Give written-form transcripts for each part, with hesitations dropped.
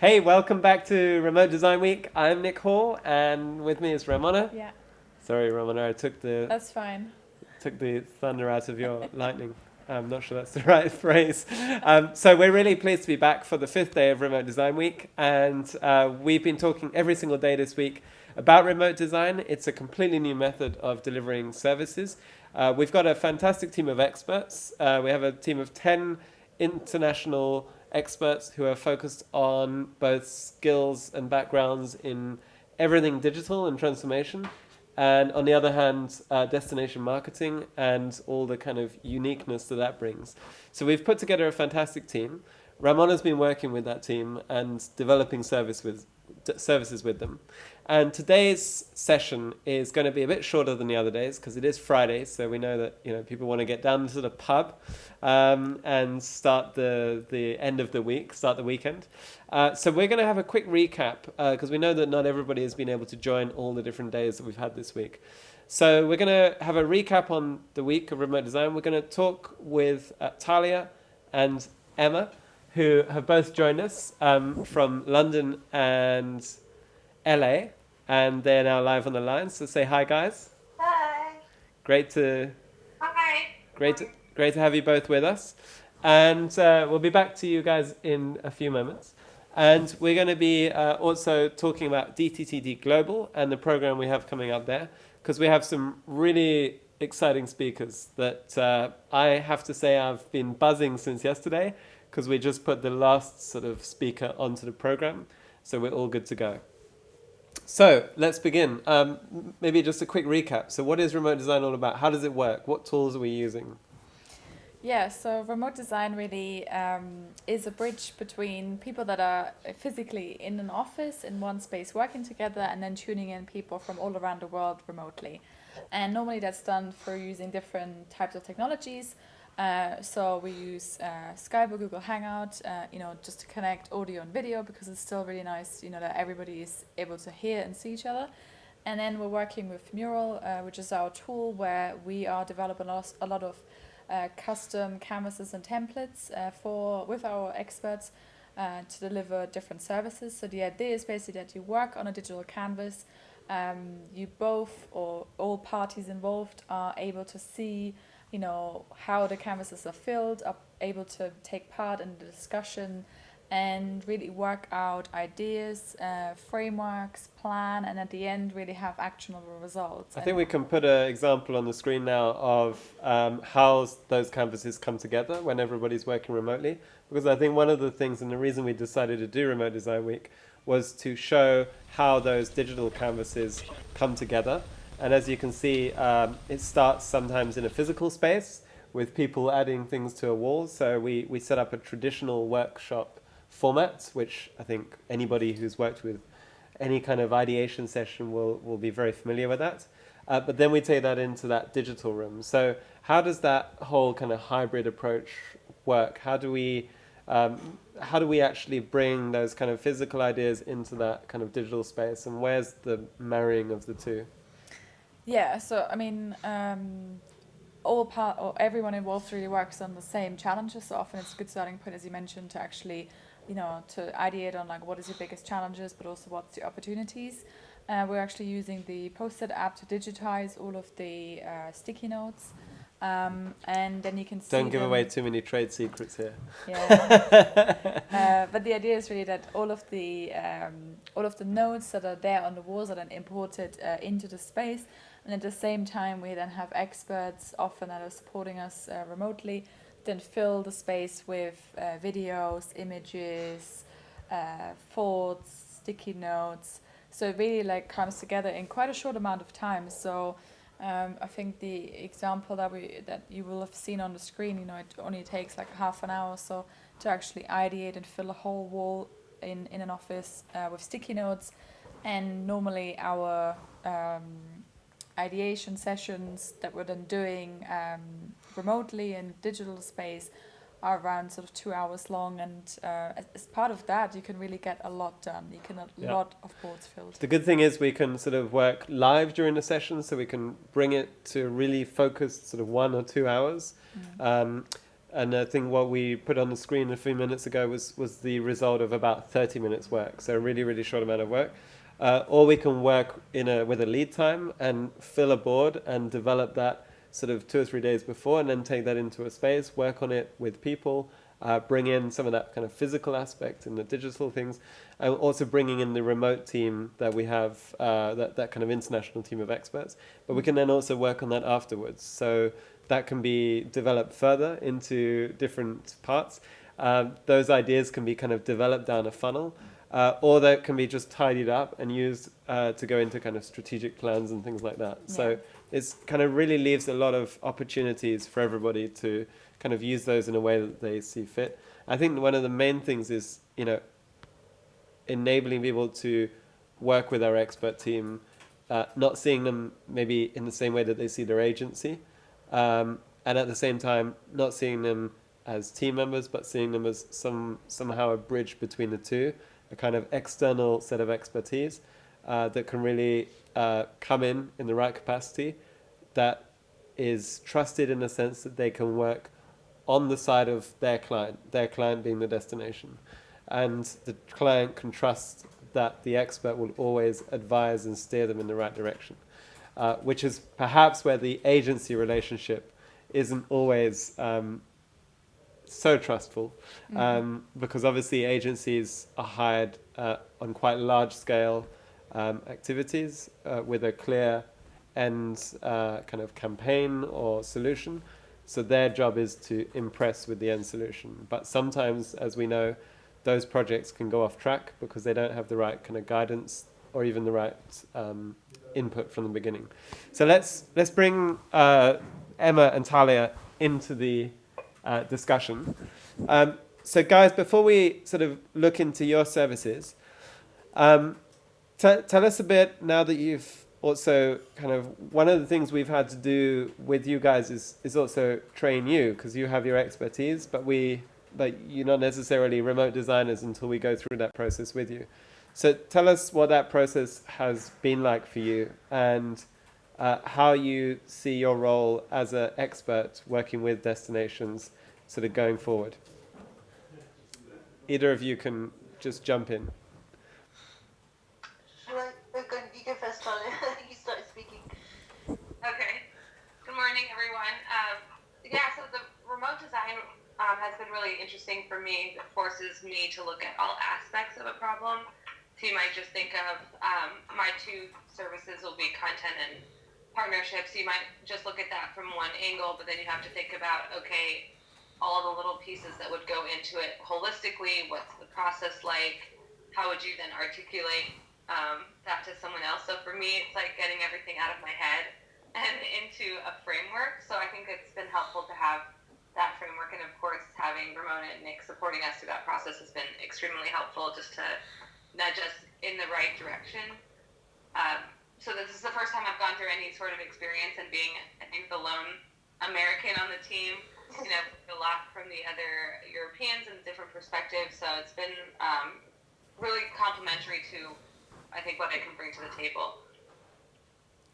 Hey, welcome back to Remote Design Week. I'm Nick Hall, and with me is Ramona. Yeah, Sorry, Ramona, I took the that's fine. thunder out of your lightning. I'm not sure that's the right phrase. So we're really pleased to be back for the fifth day of Remote Design Week, and we've been talking every single day this week about remote design. It's a completely new method of delivering services. We've got a fantastic team of experts. We have a team of 10 international experts who are focused on both skills and backgrounds in everything digital and transformation, and on the other hand, destination marketing and all the kind of uniqueness that brings. So we've put together a fantastic team. Ramona's been working with that team and developing services with them. And today's session is going to be a bit shorter than the other days because it is Friday, so we know that people want to get down to the pub and start the end of the week, start the weekend. So we're going to have a quick recap because we know that not everybody has been able to join all the different days that we've had this week. So we're going to have a recap on the week of remote design. We're going to talk with Talia and Emma, who have both joined us from London and LA, and they're now live on the line. So say hi, guys. Hi. Great to Hi. great to have you both with us, and we'll be back to you guys in a few moments. And we're going to be also talking about DTTD Global and the program we have coming up there, because we have some really exciting speakers that I have to say I've been buzzing since yesterday, because we just put the last sort of speaker onto the program, so we're all good to go. So let's begin. Maybe just a quick recap. So what is remote design all about? How does it work? What tools are we using? Yeah, so remote design really is a bridge between people that are physically in an office in one space working together and then tuning in people from all around the world remotely. And normally that's done through using different types of technologies. So we use Skype or Google Hangout, just to connect audio and video because it's still really nice, that everybody is able to hear and see each other. And then we're working with Mural, which is our tool where we are developing a lot of custom canvases and templates with our experts to deliver different services. So the idea is basically that you work on a digital canvas. You both or all parties involved are able to see how the canvases are filled, are able to take part in the discussion and really work out ideas, frameworks, plan, and at the end really have actionable results. I think we can put an example on the screen now of how those canvases come together when everybody's working remotely. Because I think one of the things and the reason we decided to do Remote Design Week was to show how those digital canvases come together. And as you can see, it starts sometimes in a physical space with people adding things to a wall. So we set up a traditional workshop format, which I think anybody who's worked with any kind of ideation session will be very familiar with that. But then we take that into that digital room. So how does that whole kind of hybrid approach work? How do we actually bring those kind of physical ideas into that kind of digital space? And where's the marrying of the two? Yeah, so I mean, everyone involved really works on the same challenges. So often it's a good starting point, as you mentioned, to actually, to ideate on like what is your biggest challenges, but also what's the opportunities. We're actually using the Post-it app to digitize all of the sticky notes, and then you can see. Don't give away too many trade secrets here. Yeah. But the idea is really that all of the notes that are there on the walls are then imported into the space. And at the same time, we then have experts often that are supporting us remotely, then fill the space with videos, images, thoughts, sticky notes. So it really comes together in quite a short amount of time. So I think the example that you will have seen on the screen, it only takes like half an hour or so to actually ideate and fill a whole wall in an office with sticky notes. And normally our ideation sessions that we're then doing remotely in digital space are around sort of 2 hours long, and as part of that you can really get a lot done. You can a lot of boards filled. The good thing is we can sort of work live during the session, so we can bring it to really focused sort of 1 or 2 hours. And I think what we put on the screen a few minutes ago was the result of about 30 minutes work. So a really, really short amount of work. Or we can work with a lead time and fill a board and develop that sort of 2 or 3 days before, and then take that into a space, work on it with people, bring in some of that kind of physical aspect and the digital things, and also bringing in the remote team that we have, that kind of international team of experts. But we can then also work on that afterwards. So that can be developed further into different parts. Those ideas can be kind of developed down a funnel, or that can be just tidied up and used to go into kind of strategic plans and things like that. Yeah. So it's kind of really leaves a lot of opportunities for everybody to kind of use those in a way that they see fit. I think one of the main things is, enabling people to work with our expert team, not seeing them maybe in the same way that they see their agency, and at the same time not seeing them as team members, but seeing them as somehow a bridge between the two, a kind of external set of expertise that can really come in the right capacity, that is trusted in the sense that they can work on the side of their client being the destination. And the client can trust that the expert will always advise and steer them in the right direction, which is perhaps where the agency relationship isn't always so trustful, because obviously agencies are hired on quite large scale activities with a clear end kind of campaign or solution. So their job is to impress with the end solution. But sometimes, as we know, those projects can go off track because they don't have the right kind of guidance or even the right input from the beginning. So let's bring Emma and Talia into the discussion. So guys, before we sort of look into your services, tell us a bit, now that you've also kind of, one of the things we've had to do with you guys is also train you, because you have your expertise, but you're not necessarily remote designers until we go through that process with you. So tell us what that process has been like for you, and how you see your role as an expert working with destinations sort of going forward. Either of you can just jump in. You go first, Talia. You started speaking. Okay. Good morning, everyone. So the remote design has been really interesting for me. It forces me to look at all aspects of a problem. So you might just think of my two services will be content and partnerships. You might just look at that from one angle, but then you have to think about, okay, all the little pieces that would go into it holistically. What's the process like? How would you then articulate that to someone else? So for me, it's like getting everything out of my head and into a framework. So I think it's been helpful to have that framework, and of course having Ramona and Nick supporting us through that process has been extremely helpful, just to nudge us in the right direction. So this is the first time I've gone through any sort of experience, and being, I think, the lone American on the team, a lot from the other Europeans and different perspectives. So it's been really complimentary to, I think, what I can bring to the table.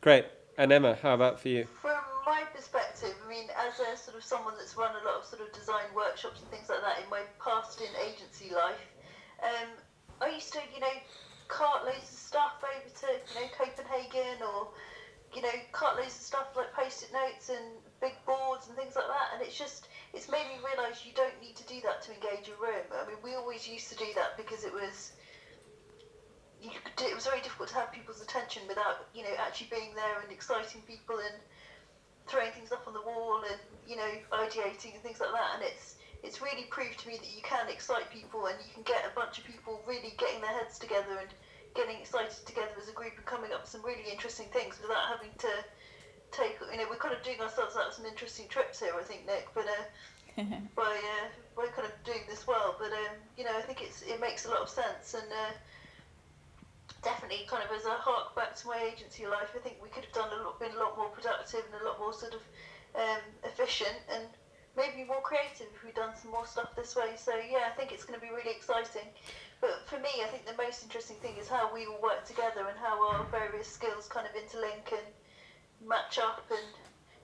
Great. And Emma, how about for you? From my perspective, I mean, as a sort of someone that's run a lot of sort of design workshops and things like that in my past in agency life, I used to, cart loads of stuff over to, Copenhagen, or, cart loads of stuff like Post-it notes and big boards and things like that. And it's made me realise you don't need to do that to engage a room. I mean, we always used to do that because it was very difficult to have people's attention without, actually being there and exciting people and throwing things up on the wall and, ideating and things like that. And it's really proved to me that you can excite people, and you can get a bunch of people really getting their heads together and getting excited together as a group and coming up with some really interesting things without having to take, we're kind of doing ourselves out some interesting trips here, I think, Nick, but by kind of doing this well. But, I think it makes a lot of sense, and definitely kind of as a hark back to my agency life, I think we could have been a lot more productive and a lot more sort of efficient and maybe more creative if we'd done some more stuff this way. So yeah, I think it's going to be really exciting. But for me, I think the most interesting thing is how we all work together and how our various skills kind of interlink and match up, and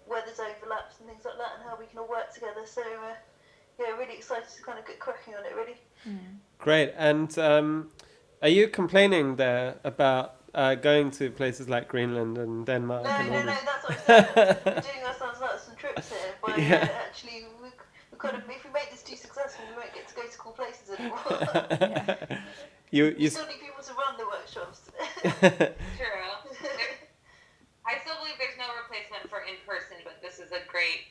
where there's overlaps and things like that, and how we can all work together. So yeah, really excited to kind of get cracking on it, really. Great. And are you complaining there about going to places like Greenland and Denmark? No, and all no, this? that's what I'm saying. We're doing ourselves out some trips here by Yeah. actually, we kind of, if we make this too successful, we won't get to go to cool places anymore. You We still need people to run the workshops. True. I still believe there's no replacement for in person, but this is a great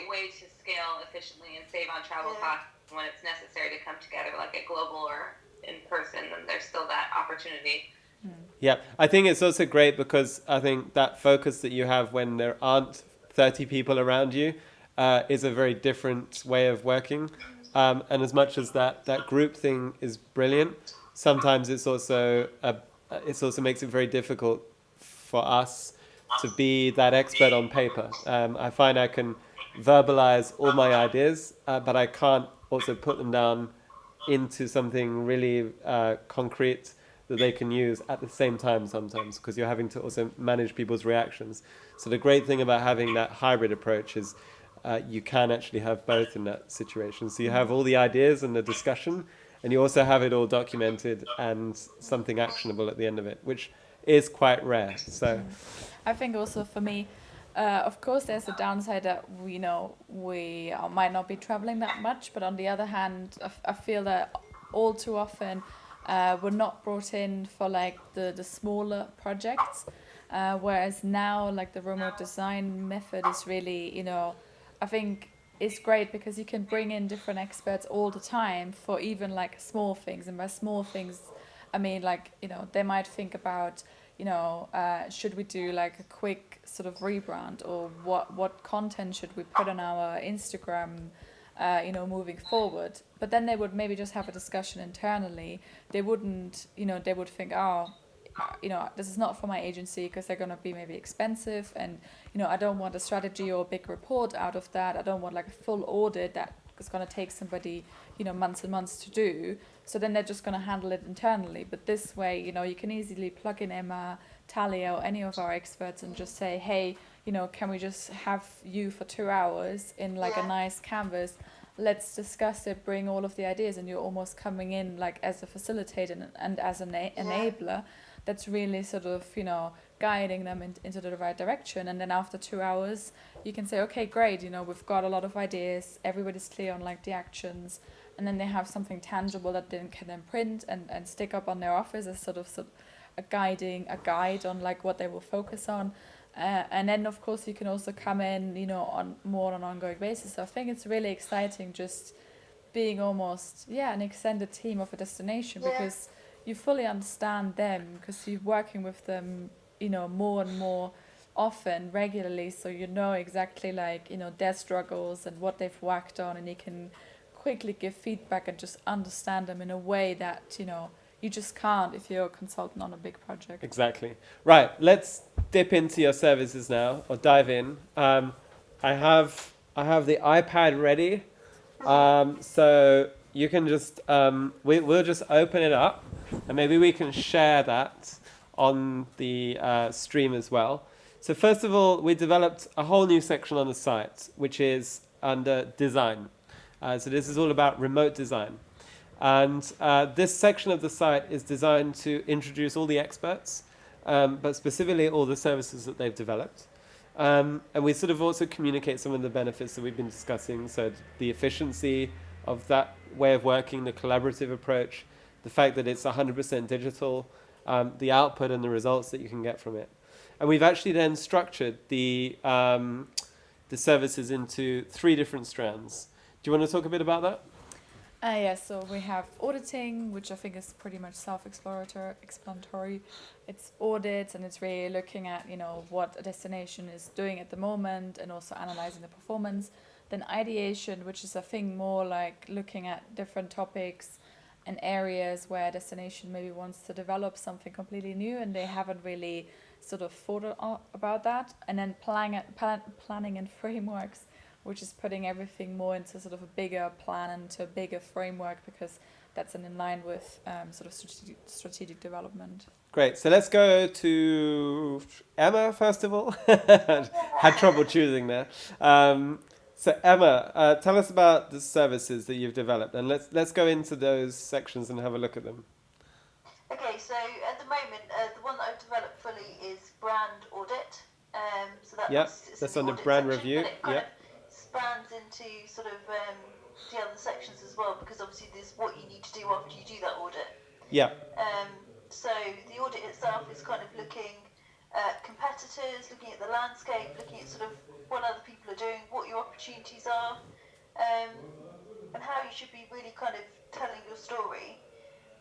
way to scale efficiently and save on travel costs when it's necessary to come together, like at global or in person. Then there's still that opportunity. Yeah, I think it's also great because I think that focus that you have when there aren't 30 people around you is a very different way of working. And as much as that group thing is brilliant, sometimes it also makes it very difficult for us to be that expert on paper. I find I can verbalize all my ideas, but I can't also put them down into something really concrete that they can use at the same time sometimes, because you're having to also manage people's reactions. So the great thing about having that hybrid approach is you can actually have both in that situation. So you have all the ideas and the discussion, and you also have it all documented and something actionable at the end of it, which is quite rare. So I think also for me, of course, there's a downside that we might not be traveling that much, but on the other hand, I feel that all too often we're not brought in for like the smaller projects, whereas now like the remote design method is really, I think it's great because you can bring in different experts all the time for even like small things, and by small things I mean like they might think about should we do like a quick sort of rebrand, or what content should we put on our Instagram, moving forward. But then they would maybe just have a discussion internally. They wouldn't, they would think, this is not for my agency because they're going to be maybe expensive, and I don't want a strategy or a big report out of that. I don't want like a full audit that is going to take somebody months and months to do. So then they're just going to handle it internally. But this way, you can easily plug in Emma, Talia, or any of our experts and just say, hey, can we just have you for 2 hours in like a nice canvas? Let's discuss it, bring all of the ideas, and you're almost coming in like as a facilitator and as an enabler that's really sort of, guiding them into the right direction. And then after 2 hours, you can say, okay, great, we've got a lot of ideas, everybody's clear on like the actions, and then they have something tangible that they can then print and stick up on their office as sort of a guide on like what they will focus on. And then of course you can also come in, on more on an ongoing basis. So I think it's really exciting just being almost, an extended team of a destination, because you fully understand them, because you're working with them, more and more often, regularly. So you know exactly like, their struggles and what they've worked on, and you can quickly give feedback and just understand them in a way that, you just can't if you're a consultant on a big project. exactly. Right, let's dip into your services now, or dive in. I have the iPad ready, so you can just we'll just open it up, and maybe we can share that on the stream as well. So first of all, we developed a whole new section on the site, which is under design. So this is all about remote design. And this section of the site is designed to introduce all the experts, but specifically all the services that they've developed. And we sort of also communicate some of the benefits that we've been discussing. So the efficiency of that way of working, the collaborative approach, the fact that it's 100% digital, the output and the results that you can get from it. And we've actually then structured the services into 3 different strands. Do you want to talk a bit about that? So we have auditing, which I think is pretty much self-explanatory. It's audits, and it's really looking at, what a destination is doing at the moment, and also analyzing the performance. Then ideation, which is, I think, more like looking at different topics and areas where a destination maybe wants to develop something completely new, and they haven't really sort of thought about that. And then planning and frameworks, which is putting everything more into sort of a bigger plan and to a bigger framework, because that's in line with sort of strategic development. Great. So let's go to Emma first of all. Had trouble choosing there. So Emma, tell us about the services that you've developed, and let's go into those sections and have a look at them. Okay, so at the moment, the one that I've developed fully is brand audit. So Yep, sits in that's the under audit brand section, but review. it kind of Yep, spans into sort of the other sections as well, because obviously there's what you need to do after you do that audit. yep, Um, so the audit itself is kind of looking at competitors, looking at the landscape, looking at sort of what other people are doing, what your opportunities are, um, and how you should be really kind of telling your story.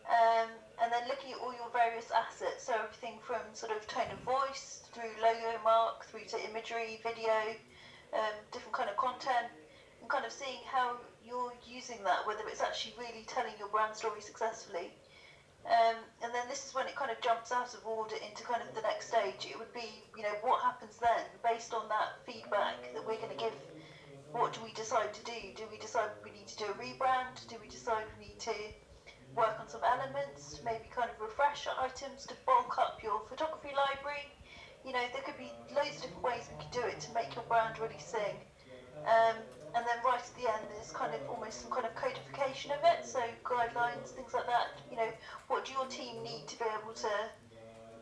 And then looking at all your various assets, so everything from sort of tone of voice through logo mark through to imagery, video, different kind of content, and kind of seeing how you're using that, whether it's actually really telling your brand story successfully. And then this is when it kind of jumps out of audit into kind of the next stage. It would be, what happens then based on that feedback that we're going to give. What do we decide to do? Do we decide we need to do a rebrand? Do we decide we need to work on some elements, maybe kind of refresh items to bulk up your photography library? There could be loads of different ways we could do it to make your brand really sing. And then right at the end, there's kind of almost some kind of codification of it, so guidelines, things like that. What do your team need to be able to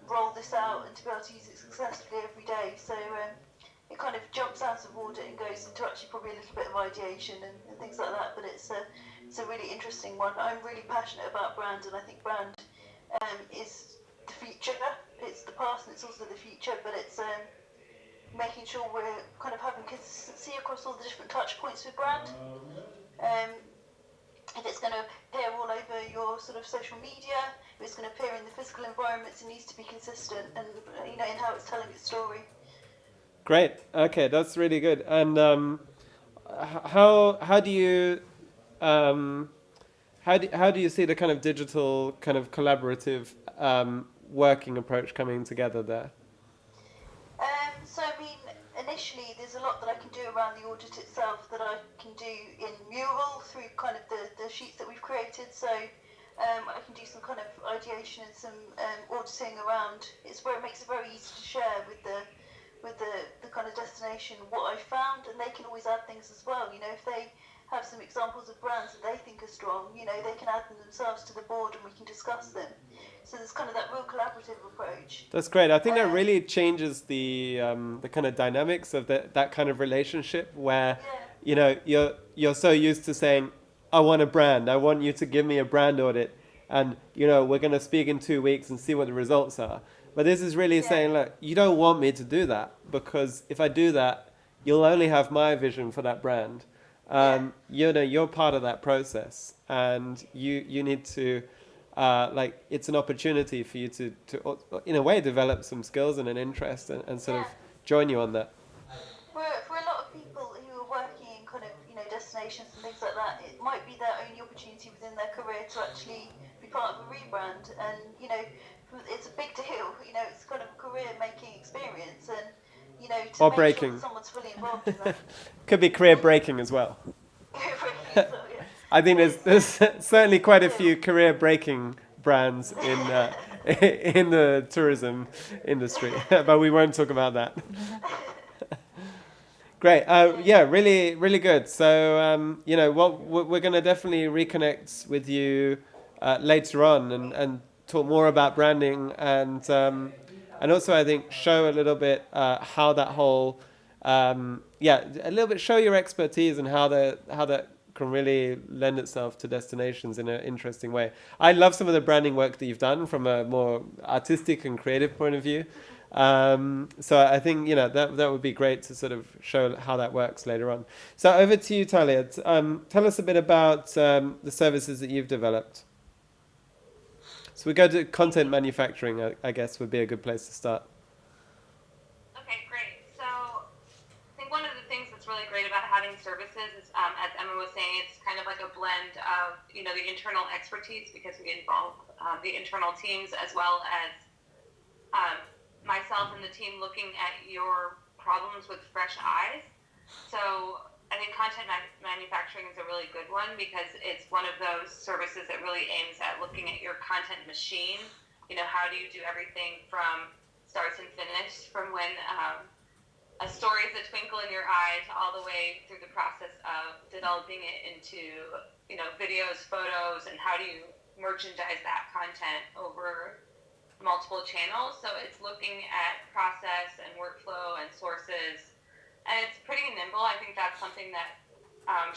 roll this out and to be able to use it successfully every day? So it kind of jumps out of audit and goes into actually probably a little bit of ideation and things like that. But it's a really interesting one. I'm really passionate about brand, and I think brand is the future. It's the past and it's also the future, but it's making sure we're kind of having consistency across all the different touch points with brand. Um, if it's going to appear all over your sort of social media, if it's going to appear in the physical environments, it needs to be consistent and in how it's telling its story. great. Okay, that's really good. And how do you how do you see the kind of digital kind of collaborative working approach coming together there? So I mean, initially there's a lot that I can do around the audit itself that I can do in Mural through kind of the sheets that we've created. So I can do some kind of ideation and some auditing around. It's where it makes it very easy to share with the kind of destination what I found, and they can always add things as well. If they have some examples of brands that they think are strong, they can add them themselves to the board and we can discuss them. So there's kind of that real collaborative approach. That's great. I think that really changes the kind of dynamics of that kind of relationship where, you're so used to saying, I want a brand. I want you to give me a brand audit, and we're going to speak in 2 weeks and see what the results are. But this is really saying, look, you don't want me to do that, because if I do that, you'll only have my vision for that brand. You're part of that process, and you need to. It's an opportunity for you to in a way develop some skills and an interest and sort of join you on that. For a lot of people who are working in kind of destinations and things like that, it might be their only opportunity within their career to actually be part of a rebrand, and it's a big deal. It's kind of a career making experience, and to Or make breaking. sure that someone's fully involved in that. Could be career breaking as well. So, I think there's certainly quite a few career breaking brands in the tourism industry, but we won't talk about that. Great. Really, really good. So, we're going to definitely reconnect with you later on and talk more about branding and also I think show a little bit how that whole a little bit show your expertise and how that can really lend itself to destinations in an interesting way. I love some of the branding work that you've done from a more artistic and creative point of view. So I think that would be great to sort of show how that works later on. So over to you, Talia. Tell us a bit about the services that you've developed. So we go to content manufacturing. I guess would be a good place to start. Okay, great. So I think one of the things that's really great about having services is, as Emma was saying, it's kind of like a blend of the internal expertise, because we involve the internal teams as well as myself and the team looking at your problems with fresh eyes. So I think content manufacturing is a really good one, because it's one of those services that really aims at looking at your content machine. How do you do everything from starts and finish, from when story is a twinkle in your eye to all the way through the process of developing it into, videos, photos, and how do you merchandise that content over multiple channels. So it's looking at process and workflow and sources, and it's pretty nimble. I think that's something that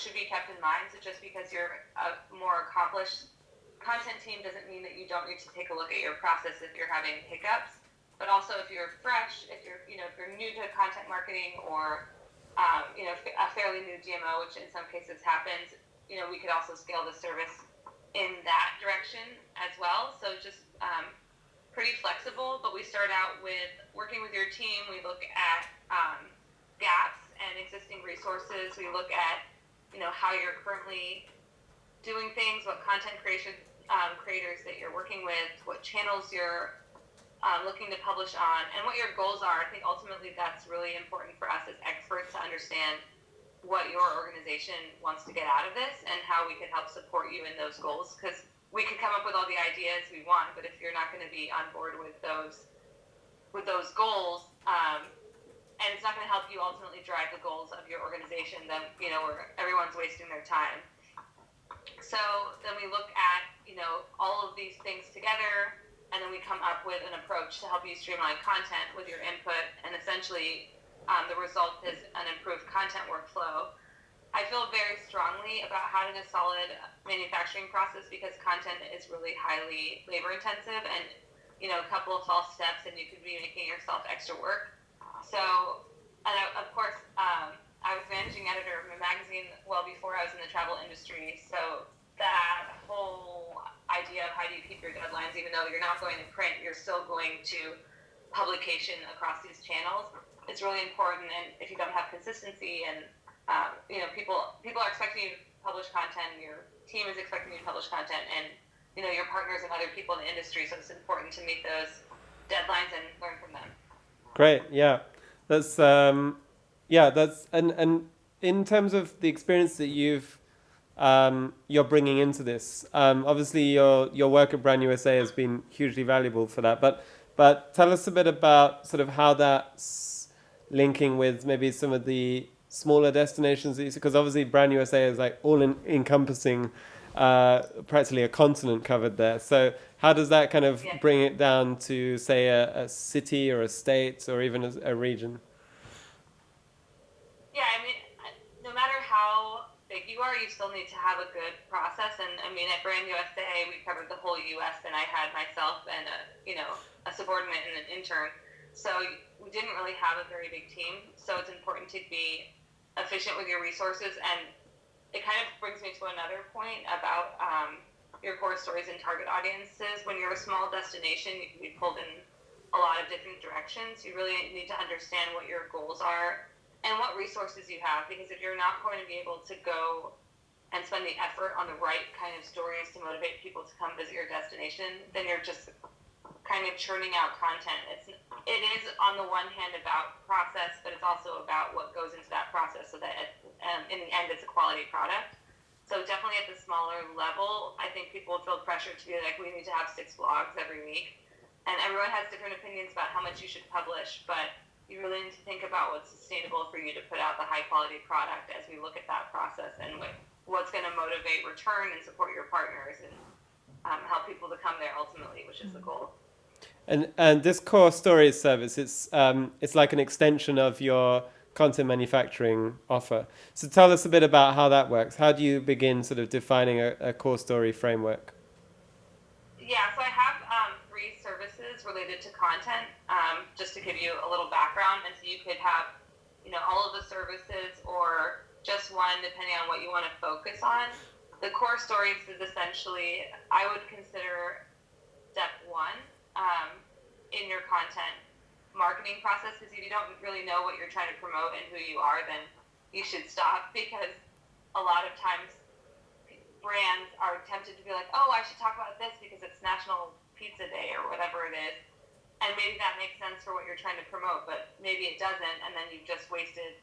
should be kept in mind. So just because you're a more accomplished content team doesn't mean that you don't need to take a look at your process if you're having hiccups. But also, if you're fresh, if you're new to content marketing, or a fairly new DMO, which in some cases happens, we could also scale the service in that direction as well. So just pretty flexible. But we start out with working with your team. We look at gaps and existing resources. We look at how you're currently doing things, what content creation creators that you're working with, what channels you're looking to publish on, and what your goals are. I think ultimately that's really important for us as experts to understand what your organization wants to get out of this and how we can help support you in those goals. Because we could come up with all the ideas we want, but if you're not going to be on board with those goals, and it's not going to help you ultimately drive the goals of your organization, then everyone's wasting their time. So then we look at all of these things together, and then we come up with an approach to help you streamline content with your input, and essentially the result is an improved content workflow. I feel very strongly about having a solid manufacturing process because content is really highly labor intensive, and a couple of false steps and you could be making yourself extra work. So, and of course, I was managing editor of a magazine well before I was in the travel industry, so that whole idea of how do you keep your deadlines, even though you're not going to print, you're still going to publication across these channels. It's really important, and if you don't have consistency, and people are expecting you to publish content, your team is expecting you to publish content, and your partners and other people in the industry. So it's important to meet those deadlines and learn from them. Great, yeah, that's and in terms of the experience that you're bringing into this. Obviously, your work at Brand USA has been hugely valuable for that. But tell us a bit about sort of how that's linking with maybe some of the smaller destinations, because obviously Brand USA is like all encompassing, practically a continent covered there. So how does that kind of bring it down to, say, a city or a state or even a region? Yeah, I mean, no matter how big you are, you still need to have a good process. And I mean, at Brand USA, we covered the whole U.S. and I had myself and a subordinate and an intern. So we didn't really have a very big team. So it's important to be efficient with your resources. And it kind of brings me to another point about your core stories and target audiences. When you're a small destination, you can be pulled in a lot of different directions. You really need to understand what your goals are and what resources you have, because if you're not going to be able to go and spend the effort on the right kind of stories to motivate people to come visit your destination, then you're just kind of churning out content. It is on the one hand about process, but it's also about what goes into that process so that in the end it's a quality product. So definitely at the smaller level, I think people feel pressure to be like, we need to have 6 blogs every week. And everyone has different opinions about how much you should publish, but you really need to think about what's sustainable for you to put out the high quality product as we look at that process and what's going to motivate return and support your partners and help people to come there ultimately, which is the goal. And this core stories service, it's like an extension of your content manufacturing offer. So tell us a bit about how that works. How do you begin sort of defining a core story framework? Yeah, so I have 3 services related to content, just to give you a little background. And so you could have, all of the services or just one, depending on what you want to focus on. The core stories is essentially, I would consider step 1 in your content marketing process, because if you don't really know what you're trying to promote and who you are, then you should stop, because a lot of times brands are tempted to be like, oh, I should talk about this because it's National Pizza Day or whatever it is. And maybe that makes sense for what you're trying to promote, but maybe it doesn't. And then you've just wasted,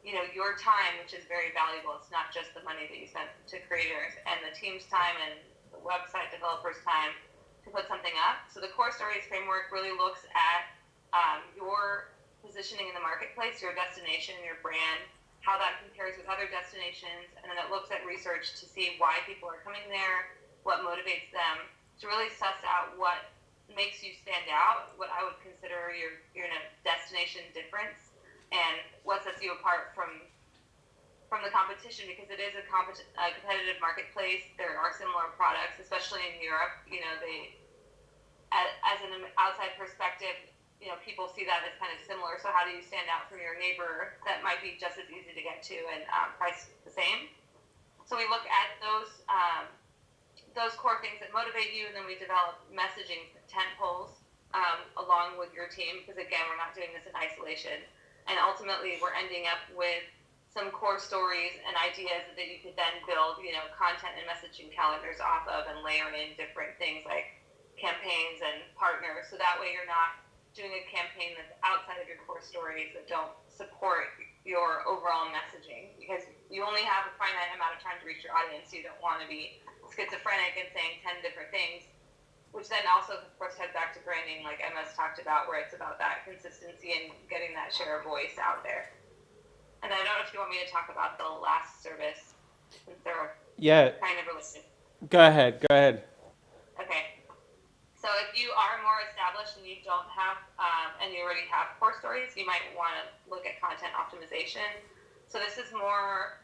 your time, which is very valuable. It's not just the money that you spent to creators and the team's time and the website developers' time to put something up. So the core stories framework really looks at your positioning in the marketplace, your destination, your brand, how that compares with other destinations, and then it looks at research to see why people are coming there, what motivates them, to really suss out what makes you stand out, what I would consider your destination difference, and what sets you apart from the competition, because it is a competitive marketplace. There are similar products, especially in Europe. As an outside perspective, people see that as kind of similar. So how do you stand out from your neighbor that might be just as easy to get to and price the same? So we look at those core things that motivate you, and then we develop messaging tent poles along with your team, because again, we're not doing this in isolation. And ultimately, we're ending up with some core stories and ideas that you could then build, content and messaging calendars off of, and layer in different things like campaigns and partners. So that way you're not doing a campaign that's outside of your core stories that don't support your overall messaging, because you only have a finite amount of time to reach your audience. So you don't want to be schizophrenic and saying 10 different things, which then also, of course, ties back to branding, like Emma's talked about, where it's about that consistency and getting that share of voice out there. And I don't know if you want me to talk about the last service, since they're kind of related. Go ahead. Okay. So if you are more established and you don't have, and you already have core stories, you might want to look at content optimization. So this is more,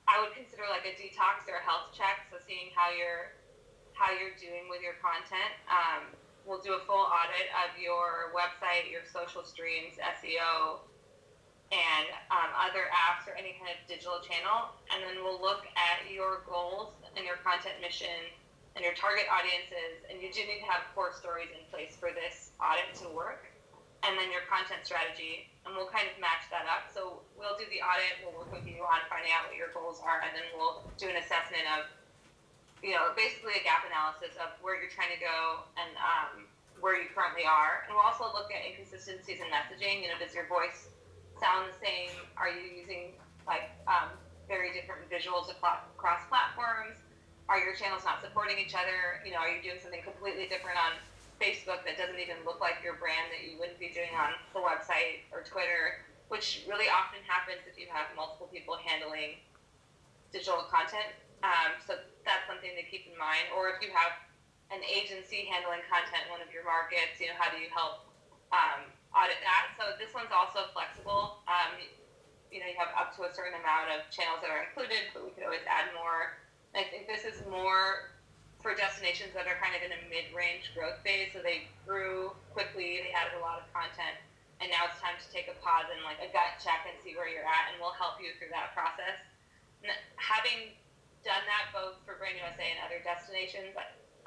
I would consider like a detox or a health check. So seeing how you're doing with your content. We'll do a full audit of your website, your social streams, SEO, and other apps or any kind of digital channel. And then we'll look at your goals and your content mission and your target audiences. And you do need to have core stories in place for this audit to work. And then your content strategy. And we'll kind of match that up. So we'll do the audit. We'll work with you on finding out what your goals are. And then we'll do an assessment of, basically a gap analysis of where you're trying to go and where you currently are. And we'll also look at inconsistencies in messaging. Does your voice sound the same? Are you using very different visuals across platforms? Are your channels not supporting each other? Are you doing something completely different on Facebook that doesn't even look like your brand, that you wouldn't be doing on the website or Twitter, which really often happens if you have multiple people handling digital content. So that's something to keep in mind. Or if you have an agency handling content in one of your markets, how do you help audit that? So this one's also flexible. You have up to a certain amount of channels that are included, but we could always add more. And I think this is more for destinations that are kind of in a mid-range growth phase. So they grew quickly, they added a lot of content, and now it's time to take a pause and like a gut check and see where you're at, and we'll help you through that process. And having done that both for Brand USA and other destinations,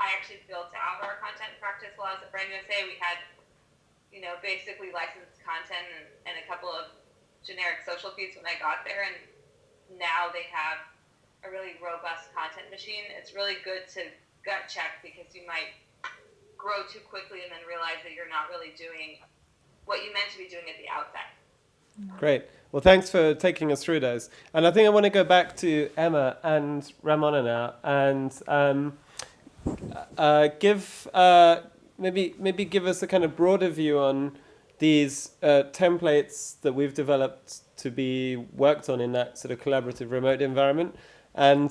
I actually built out our content practice while I was at Brand USA. We had, basically licensed content and a couple of generic social feeds when I got there, and now they have a really robust content machine. It's really good to gut check, because you might grow too quickly and then realize that you're not really doing what you meant to be doing at the outset. Great. Well, thanks for taking us through those. And I think I want to go back to Emma and Ramona now, and maybe give us a kind of broader view on these templates that we've developed to be worked on in that sort of collaborative remote environment. And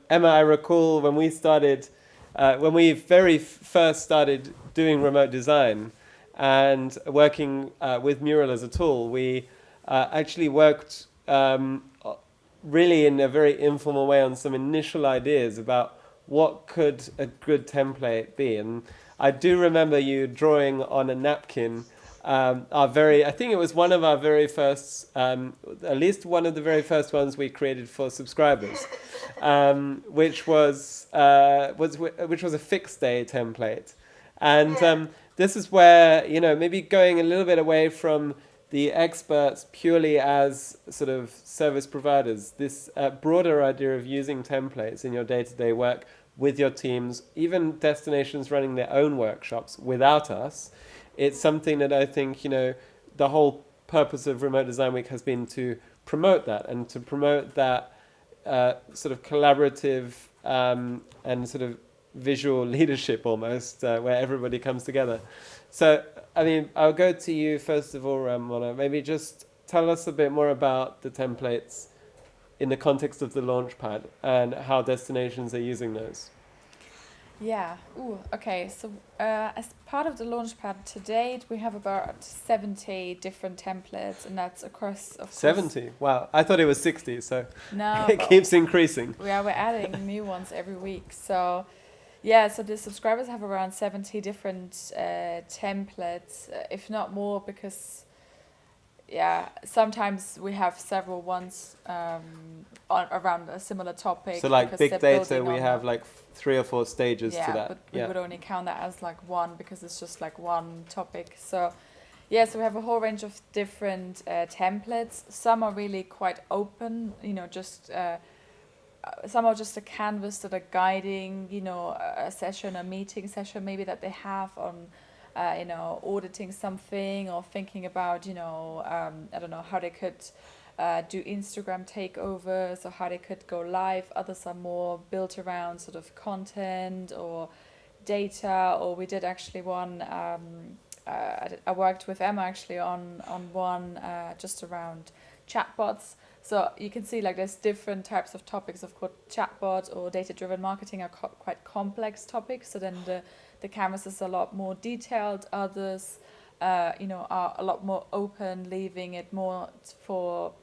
Emma, I recall when we very first started doing remote design and working with Mural as a tool, we actually worked really in a very informal way on some initial ideas about what could a good template be. And I do remember you drawing on a napkin I think it was one of our very first, at least one of the very first ones we created for subscribers, which was a fixed day template. And this is where, maybe going a little bit away from the experts purely as sort of service providers, this broader idea of using templates in your day-to-day work with your teams, even destinations running their own workshops without us. It's something that I think, the whole purpose of Remote Design Week has been to promote that, and to promote that sort of collaborative and sort of visual leadership almost, where everybody comes together. So, I mean, I'll go to you first of all, Ramona. Maybe just tell us a bit more about the templates in the context of the Launchpad and how destinations are using those. Yeah. Ooh. Okay. So, as part of the Launchpad to date, we have about 70 different templates, and that's across, of course. 70? Wow, I thought it was 60, so No, it but keeps increasing. we're adding new ones every week. So, yeah. So the subscribers have around 70 different templates, if not more, because yeah, sometimes we have several ones around a similar topic. So like because big they're data, building we on have like 3 or 4 stages to yeah, that. but we would only count that as like one because it's just like one topic. So yeah, so we have a whole range of different templates. Some are really quite open, just some are just a canvas that are guiding, a session, a meeting session maybe that they have on, auditing something or thinking about, I don't know, how they could do Instagram takeovers or how they could go live. Others are more built around sort of content or data, or we did actually one, I worked with Emma actually on one just around chatbots. So you can see like there's different types of topics. Of course, chatbots or data-driven marketing are quite complex topics. So then the canvas is a lot more detailed. Others, are a lot more open, leaving it more for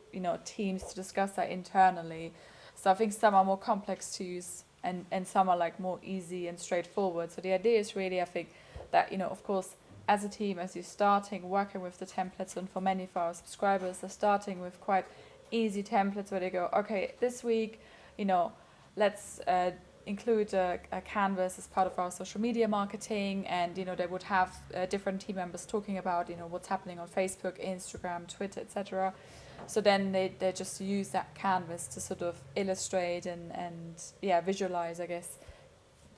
teams to discuss that internally. So I think some are more complex to use, and some are like more easy and straightforward. So the idea is really, I think, that of course, as a team, as you're starting working with the templates, and for many of our subscribers, they're starting with quite easy templates where they go, okay, this week, let's include a canvas as part of our social media marketing, and they would have different team members talking about what's happening on Facebook, Instagram, Twitter, etc. So then they just use that canvas to sort of illustrate and visualize, I guess,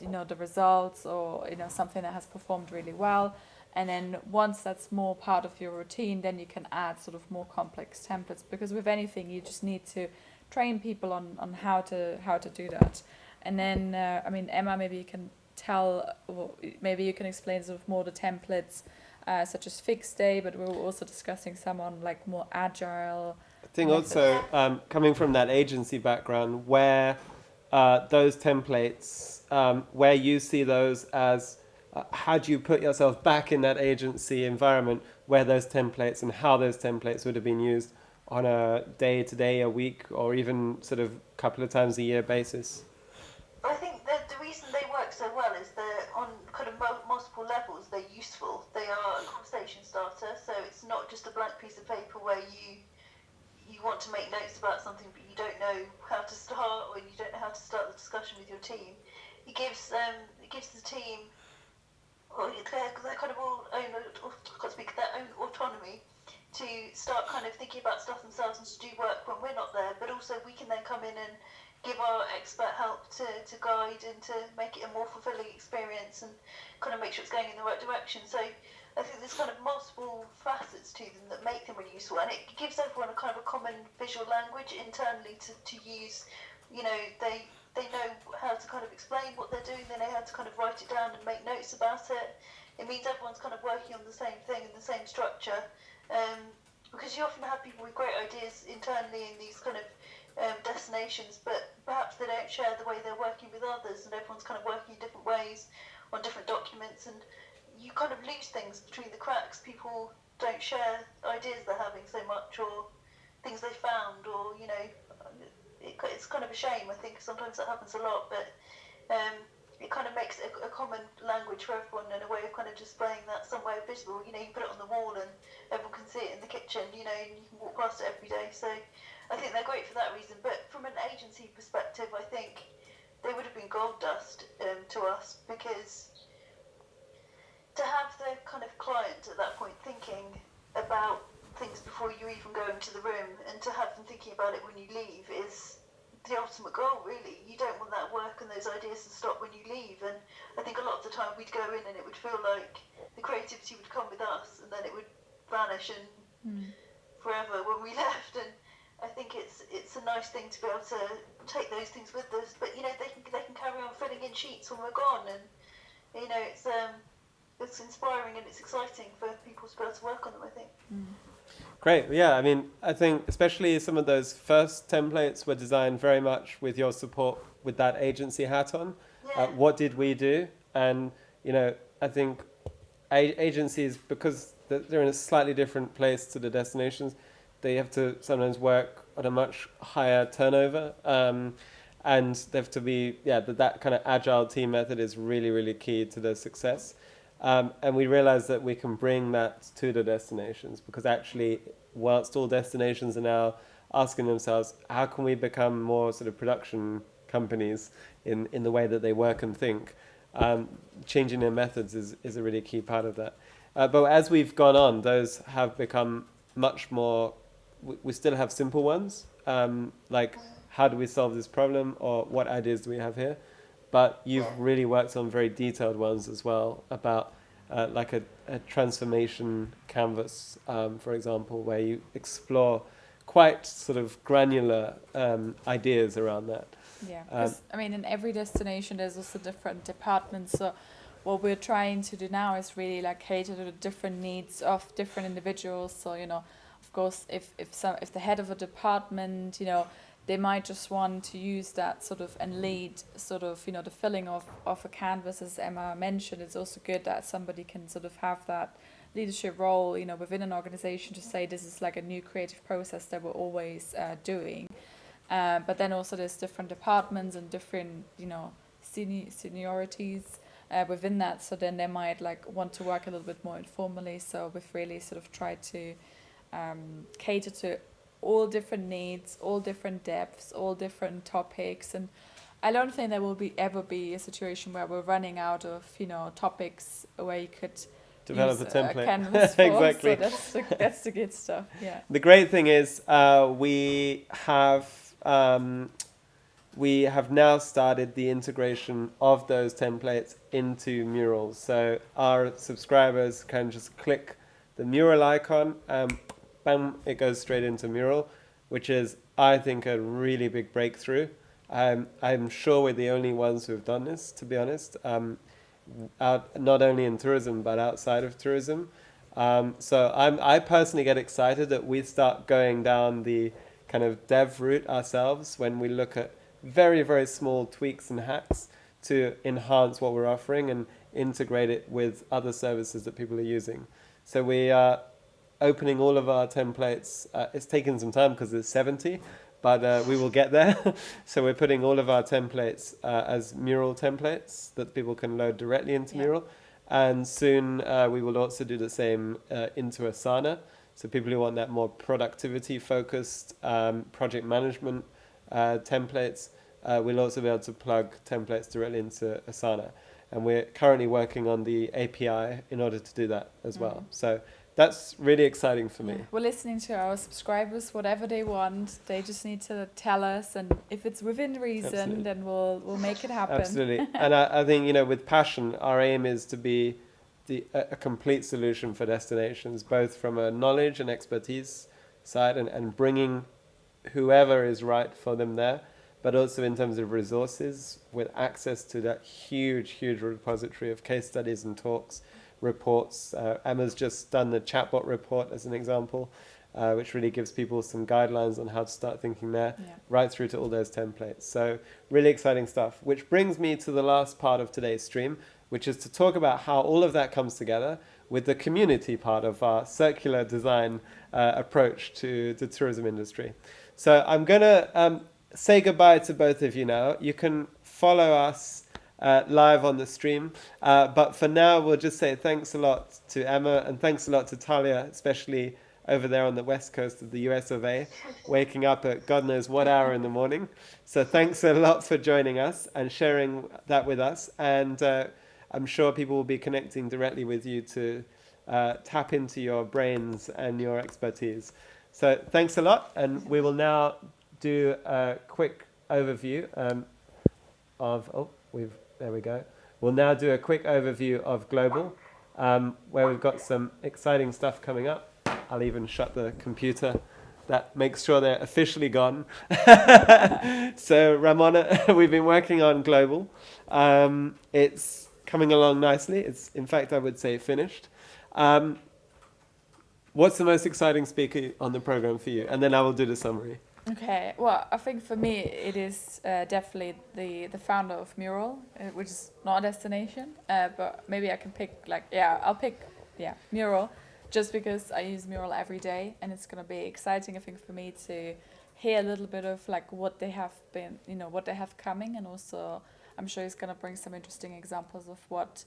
the results, or something that has performed really well. And then once that's more part of your routine, then you can add sort of more complex templates, because with anything you just need to train people on how to do that. And then Emma, maybe you can maybe you can explain sort of more the templates, such as fixed day, but we were also discussing some on like more agile. I think methods. also coming from that agency background, where those templates, where you see those as, how do you put yourself back in that agency environment where those templates and how those templates would have been used on a day-to-day, a week, or even sort of couple of times a year basis? I think that the reason they work so well is they're on kind of multiple levels. They're useful. They are a conversation starter, so it's not just a blank piece of paper where you want to make notes about something but you don't know how to start, or you don't know how to start the discussion with your team. It gives the team, or their kind of their own autonomy to start kind of thinking about stuff themselves and to do work when we're not there, but also we can then come in and give our expert help to guide and to make it a more fulfilling experience and kind of make sure it's going in the right direction. So I think there's kind of multiple facets to them that make them really useful, and it gives everyone a kind of a common visual language internally to use. They know how to kind of explain what they're doing, they know how to kind of write it down and make notes about it. It means everyone's kind of working on the same thing and the same structure, because you often have people with great ideas internally in these kind of destinations, but perhaps they don't share the way they're working with others, and everyone's kind of working in different ways on different documents, and you kind of lose things between the cracks. People don't share ideas they're having so much, or things they found, or it's kind of a shame. I think sometimes that happens a lot, but it kind of makes a common language for everyone and a way of kind of displaying that somewhere visible. You put it on the wall and everyone can see it in the kitchen, and you can walk past it every day. So I think they're great for that reason. But from an agency perspective, I think they would have been gold dust to us, because to have the kind of client at that point thinking about things before you even go into the room, and to have them thinking about it when you leave, is the ultimate goal, really. You don't want that work and those ideas to stop when you leave. And I think a lot of the time we'd go in and it would feel like the creativity would come with us, and then it would vanish and forever when we left. And I think it's a nice thing to be able to take those things with us, but they can carry on filling in sheets when we're gone, and it's inspiring and it's exciting for people to be able to work on them, I think. Great. Yeah, I mean, I think especially some of those first templates were designed very much with your support with that agency hat on. Yeah. What did we do? And, I think agencies, because they're in a slightly different place to the destinations, they have to sometimes work on a much higher turnover. And they have to be, that kind of agile team method is really, really key to their success. And we realize that we can bring that to the destinations, because actually, whilst all destinations are now asking themselves, how can we become more sort of production companies in the way that they work and think, changing their methods is a really key part of that. But as we've gone on, those have become much more, we still have simple ones, like how do we solve this problem, or what ideas do we have here? But you've really worked on very detailed ones as well, about like a transformation canvas, for example, where you explore quite sort of granular ideas around that. Yeah, because in every destination there's also different departments. So what we're trying to do now is really like cater to the different needs of different individuals. So of course, if the head of a department, they might just want to use that sort of and lead sort of, the filling of a canvas, as Emma mentioned. It's also good that somebody can sort of have that leadership role, within an organization, to say this is like a new creative process that we're always doing. But then also there's different departments and different, seniorities within that. So then they might like want to work a little bit more informally. So we've really sort of tried to cater to all different needs, all different depths, all different topics. And I don't think there will ever be a situation where we're running out of, topics where you could develop use a template. Canvas for. Exactly. So that's the good stuff. Yeah. The great thing is we have now started the integration of those templates into Mural. So our subscribers can just click the Mural icon, bam, it goes straight into Mural, which is, I think, a really big breakthrough. I'm sure we're the only ones who've done this, to be honest, not only in tourism, but outside of tourism. So I personally get excited that we start going down the kind of dev route ourselves when we look at very, very small tweaks and hacks to enhance what we're offering and integrate it with other services that people are using. So we are opening all of our templates. It's taken some time because there's 70, but we will get there. So we're putting all of our templates as Mural templates that people can load directly into Mural. And soon we will also do the same into Asana. So people who want that more productivity-focused project management templates, we'll also be able to plug templates directly into Asana. And we're currently working on the API in order to do that as well. So that's really exciting for me. We're listening to our subscribers, whatever they want. They just need to tell us, and if it's within reason, then we'll make it happen. Absolutely. And I think, with passion, our aim is to be a complete solution for destinations, both from a knowledge and expertise side and bringing whoever is right for them there, but also in terms of resources, with access to that huge, huge repository of case studies and talks, reports. Emma's just done the chatbot report as an example, which really gives people some guidelines on how to start thinking there, right through to all those templates. So really exciting stuff, which brings me to the last part of today's stream, which is to talk about how all of that comes together with the community part of our circular design approach to the tourism industry. So I'm going to say goodbye to both of you now. You can follow us live on the stream. But for now, we'll just say thanks a lot to Emma and thanks a lot to Talia, especially over there on the west coast of the US of A, waking up at God knows what hour in the morning. So thanks a lot for joining us and sharing that with us. And I'm sure people will be connecting directly with you to tap into your brains and your expertise. So thanks a lot. And we will now do a quick overview there we go. We'll now do a quick overview of Global, where we've got some exciting stuff coming up. I'll even shut the computer that makes sure they're officially gone. So Ramona, we've been working on global. It's coming along nicely. It's, in fact, I would say finished. What's the most exciting speaker on the program for you? And then I will do the summary. Okay, well, I think for me it is definitely the founder of Mural, which is not a destination, but maybe I can pick I'll pick Mural, just because I use Mural every day, and it's gonna be exciting, I think, for me to hear a little bit of like what they have been, what they have coming, and also I'm sure he's gonna bring some interesting examples of what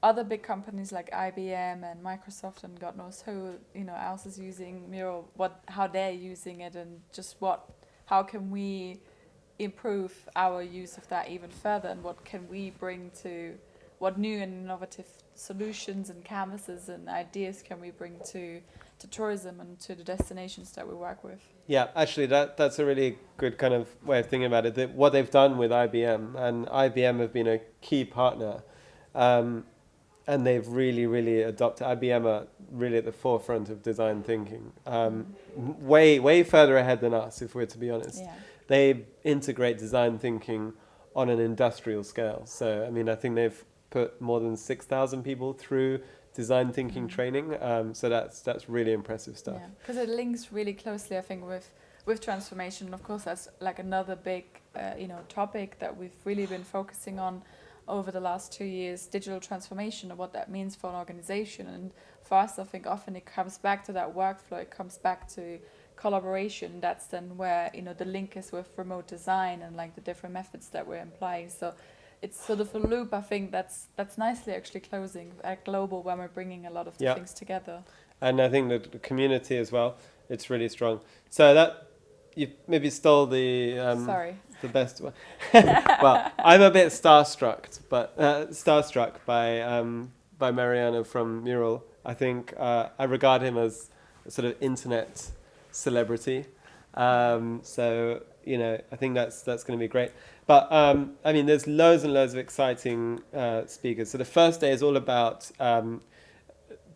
other big companies like IBM and Microsoft and God knows who else is using Mural, how they're using it, and just how can we improve our use of that even further, and what can we bring to what new and innovative solutions and canvases and ideas can we bring to tourism and to the destinations that we work with. Yeah, actually, that's a really good kind of way of thinking about it. What they've done with IBM, and IBM have been a key partner. And they've really, really adopted. IBM are really at the forefront of design thinking, way further ahead than us, if we're to be honest. Yeah. They integrate design thinking on an industrial scale. So, I mean, I think they've put more than 6,000 people through design thinking training. So that's really impressive stuff. Yeah, because it links really closely, I think, with transformation. Of course, that's like another big, topic that we've really been focusing on over the last 2 years, digital transformation and what that means for an organization. And for us, I think often it comes back to that workflow, it comes back to collaboration. That's then where, the link is with remote design and like the different methods that we're employing. So it's sort of a loop, I think, that's nicely actually closing at Global when we're bringing a lot of the things together. And I think that the community as well, it's really strong. So that, you maybe stole the the best one. Well, I'm a bit starstruck by Mariano from Mural. I think I regard him as a sort of internet celebrity. So I think that's going to be great. But I mean, there's loads and loads of exciting speakers. So the first day is all about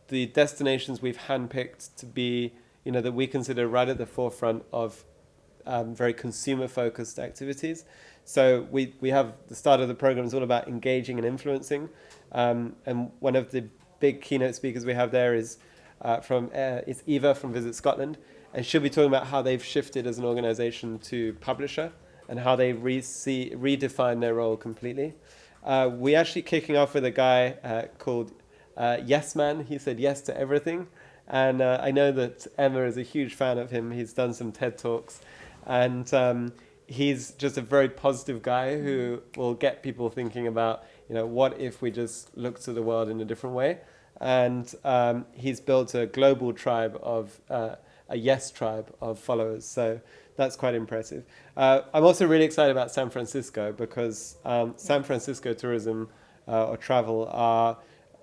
the destinations we've handpicked to be, that we consider right at the forefront of very consumer-focused activities. So we have the start of the program is all about engaging and influencing. And one of the big keynote speakers we have there is it's Eva from Visit Scotland, and she'll be talking about how they've shifted as an organization to publisher and how they redefine their role completely. We actually kicking off with a guy called Yes Man. He said yes to everything. And I know that Emma is a huge fan of him. He's done some TED Talks. And he's just a very positive guy who will get people thinking about, what if we just look to the world in a different way? And he's built a global tribe of, a yes tribe of followers. So that's quite impressive. I'm also really excited about San Francisco because San Francisco tourism or travel are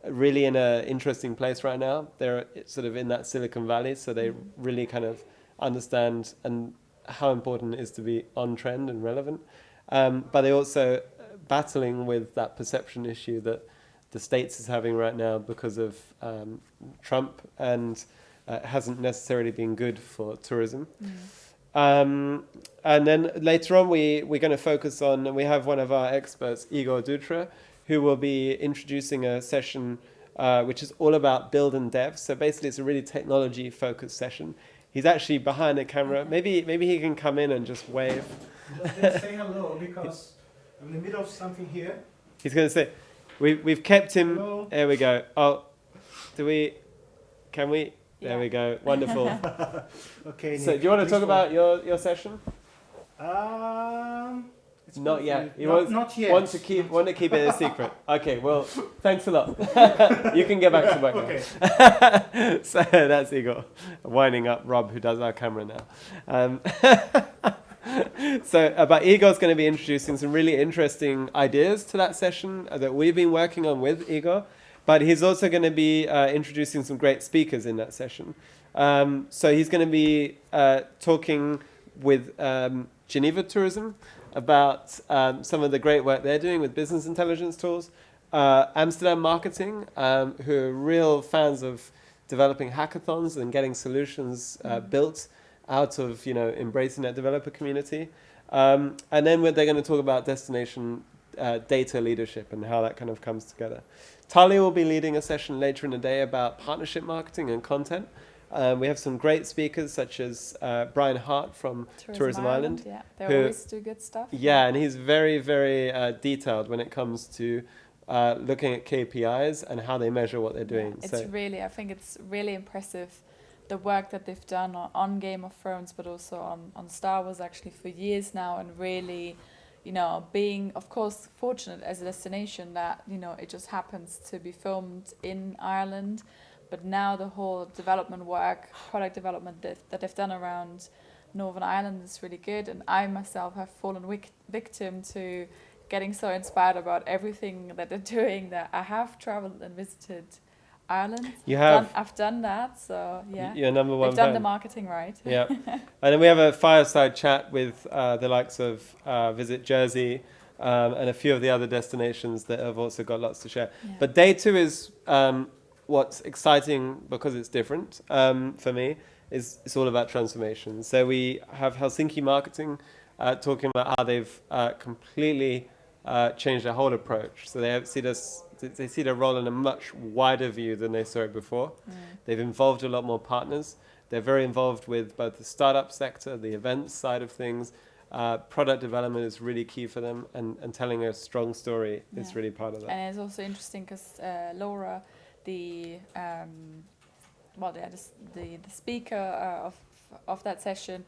really in an interesting place right now. They're sort of in that Silicon Valley, so they really kind of understand and how important it is to be on trend and relevant. But they're also battling with that perception issue that the States is having right now because of Trump, and it hasn't necessarily been good for tourism. And then later on, we're going to focus on, and we have one of our experts, Igor Dutra, who will be introducing a session which is all about build and dev. So basically, it's a really technology-focused session. He's actually behind the camera. Maybe he can come in and just wave. Let's say hello, because I'm in the middle of something here. He's going to say, we've kept him. Hello. There we go. Oh, can we? Yeah. There we go. Wonderful. Okay. So Nick, do you want to please talk about your session? It's Not yet. You not yet. Want to keep it a secret. Okay. Well, thanks a lot. You can get back to work now. So that's Igor winding up Rob, who does our camera now. But Igor's going to be introducing some really interesting ideas to that session that we've been working on with Igor. But he's also going to be introducing some great speakers in that session. So he's going to be talking with Geneva Tourism about some of the great work they're doing with business intelligence tools. Amsterdam Marketing, who are real fans of developing hackathons and getting solutions built out of, embracing that developer community. And then they're going to talk about destination data leadership and how that kind of comes together. Talia will be leading a session later in the day about partnership marketing and content. We have some great speakers such as Brian Hart from Tourism Ireland. Yeah, they who- always do good stuff. Yeah, and he's very, very detailed when it comes to looking at KPIs and how they measure what they're doing. I think it's really impressive, the work that they've done on Game of Thrones, but also on Star Wars actually for years now, and really, being, of course, fortunate as a destination that, it just happens to be filmed in Ireland. But now the whole development work, product development that they've done around Northern Ireland is really good. And I myself have fallen victim to getting so inspired about everything that they're doing that I have traveled and visited Ireland. You have? I've done that, so yeah. You're number one They've done fan. the marketing right. Yeah. And then we have a fireside chat with the likes of Visit Jersey and a few of the other destinations that have also got lots to share. Yeah. But day two is what's exciting because it's different for me. It's all about transformation. So we have Helsinki Marketing talking about how they've completely changed their whole approach. So they see their role in a much wider view than they saw it before. They've involved a lot more partners. They're very involved with both the startup sector, the events side of things. Product development is really key for them, and telling a strong story is really part of that. And it's also interesting because Laura, the speaker of that session,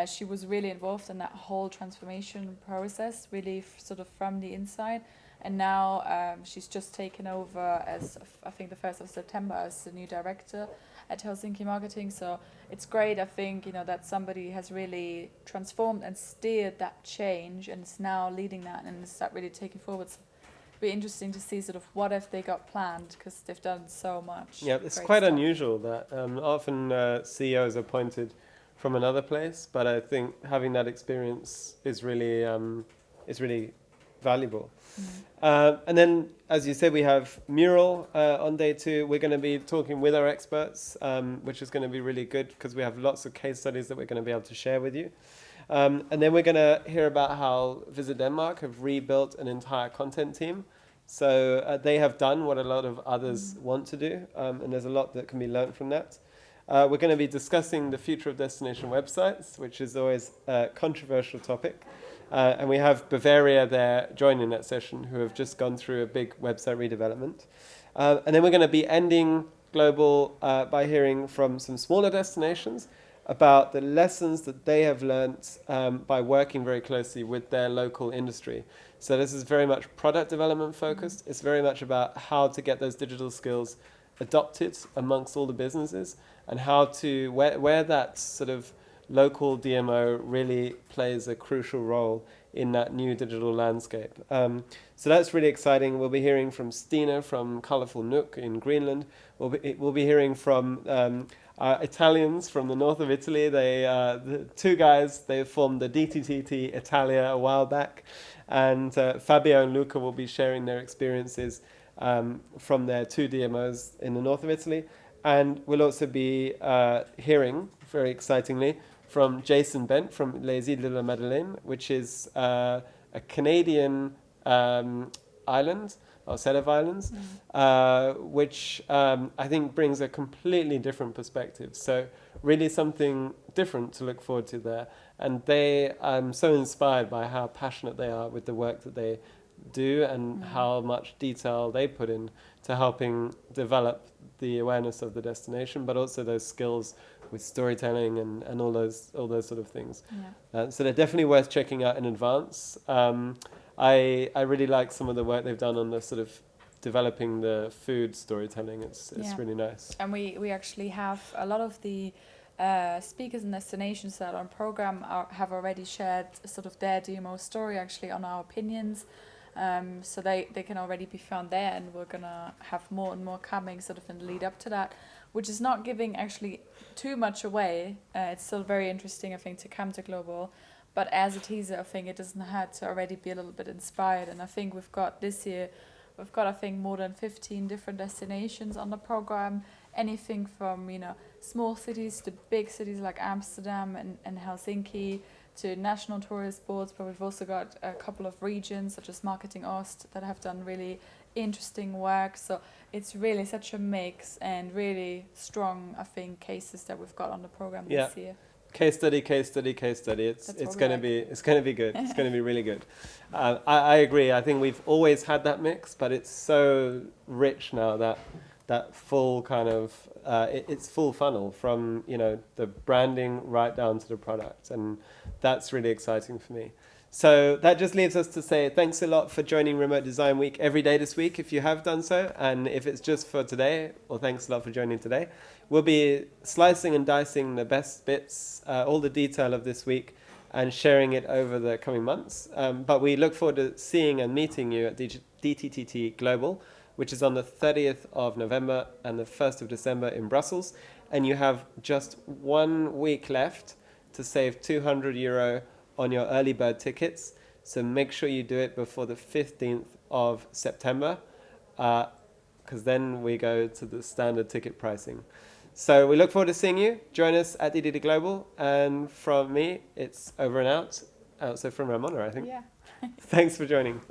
she was really involved in that whole transformation process, really sort of from the inside. And now she's just taken over as, I think, the 1st of September as the new director at Helsinki Marketing. So it's great, I think, that somebody has really transformed and steered that change and is now leading that and is really taking forward. So it'll be interesting to see sort of what if they got planned, because they've done so much. Yeah, it's quite unusual that often CEOs are appointed from another place, but I think having that experience is really valuable. And then, as you said, we have Mural on day two. We're going to be talking with our experts, which is going to be really good because we have lots of case studies that we're going to be able to share with you. And then we're going to hear about how Visit Denmark have rebuilt an entire content team. So they have done what a lot of others want to do, and there's a lot that can be learned from that. We're going to be discussing the future of destination websites, which is always a controversial topic. And we have Bavaria there joining that session, who have just gone through a big website redevelopment. And then we're going to be ending Global by hearing from some smaller destinations about the lessons that they have learnt by working very closely with their local industry. So this is very much product development focused. It's very much about how to get those digital skills adopted amongst all the businesses, and how to where that sort of local DMO really plays a crucial role in that new digital landscape. So that's really exciting. We'll be hearing from Stina from Colourful Nook in Greenland. We'll be hearing from Italians from the north of Italy. The two guys, they formed the DTTT Italia a while back, and Fabio and Luca will be sharing their experiences from their two DMOs in the north of Italy. And we'll also be hearing, very excitingly, from Jason Bent from Les Îles de la Madeleine, which is a Canadian island, or set of islands, which I think brings a completely different perspective. So really something different to look forward to there. And I'm so inspired by how passionate they are with the work that they do and how much detail they put in to helping develop the awareness of the destination, but also those skills with storytelling and all those sort of things. So they're definitely worth checking out in advance. I really like some of the work they've done on the sort of developing the food storytelling. It's really nice. And we actually have a lot of the speakers and destinations that are on program have already shared sort of their DMO story actually on our opinions. So they can already be found there, and we're gonna have more and more coming sort of in the lead up to that, which is not giving actually too much away. It's still very interesting, I think, to come to Global, but as a teaser, I think it doesn't have to already be a little bit inspired. And I think we've got I think more than 15 different destinations on the program, anything from, you know, small cities to big cities like Amsterdam and Helsinki, to national tourist boards, but we've also got a couple of regions such as Marketing Ost that have done really interesting work. So it's really such a mix and really strong, I think, cases that we've got on the program this year. Case study, case study, case study. It's going to be good. It's going to be really good. I agree. I think we've always had that mix, but it's so rich now that full kind of it's full funnel from, you know, the branding right down to the product, and that's really exciting for me. So that just leaves us to say thanks a lot for joining Remote Design Week every day this week if you have done so, and if it's just for today, well, thanks a lot for joining today. We'll be slicing and dicing the best bits, all the detail of this week, and sharing it over the coming months. But we look forward to seeing and meeting you at DTTT Global, which is on the 30th of November and the 1st of December in Brussels. And you have just 1 week left to save €200 on your early bird tickets. So make sure you do it before the 15th of September, because then we go to the standard ticket pricing. So we look forward to seeing you. Join us at DTT Global. And from me, it's over and out. So from Ramona, I think. Yeah. Thanks for joining.